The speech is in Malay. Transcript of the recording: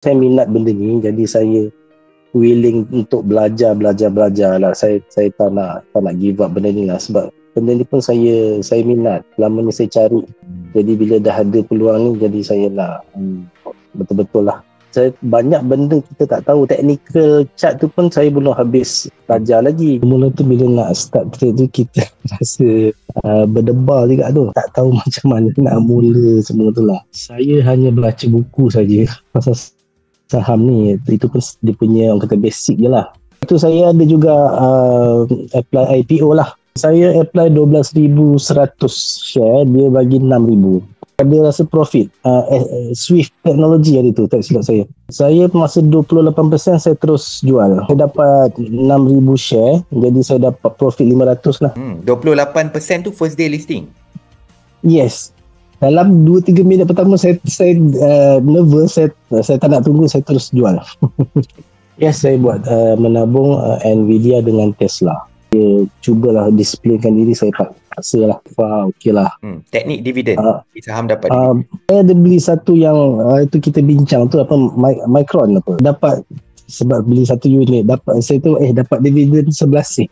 Saya minat benda ni, jadi saya willing untuk belajar lah. Saya tak nak give up benda ni lah, sebab benda ni pun saya minat. Lama ni saya cari. Jadi bila dah ada peluang ni, jadi saya nak betul-betul lah. Saya banyak benda kita tak tahu. Technical chart tu pun saya belum habis belajar lagi. Mula tu bila nak start trade tu, kita rasa berdebar juga tu. Tak tahu macam mana nak mula semua tu lah. Saya hanya baca buku saja pasal saham ni. Itu pun dia punya orang kata basic je lah. Itu saya ada juga apply IPO lah. Saya apply 12,100 share, dia bagi 6,000. Ada rasa profit. Swift Technology hari tu, tak silap saya. Saya masa 28% saya terus jual. Saya dapat 6,000 share, jadi saya dapat profit 500 lah. 28% tu first day listing? Yes. Dalam 2-3 minit pertama saya nervous, saya tak nak tunggu, saya terus jual. Yes, saya buat menabung Nvidia dengan Tesla. Dia cubalah disiplinkan diri, saya paksa lah. Okey lah. Teknik dividen. Saham dapat dividen. Saya ada beli satu yang itu kita bincang tu, apa, Micron apa. Dapat, sebab beli satu unit, dapat saya tu dapat dividen 11 sen.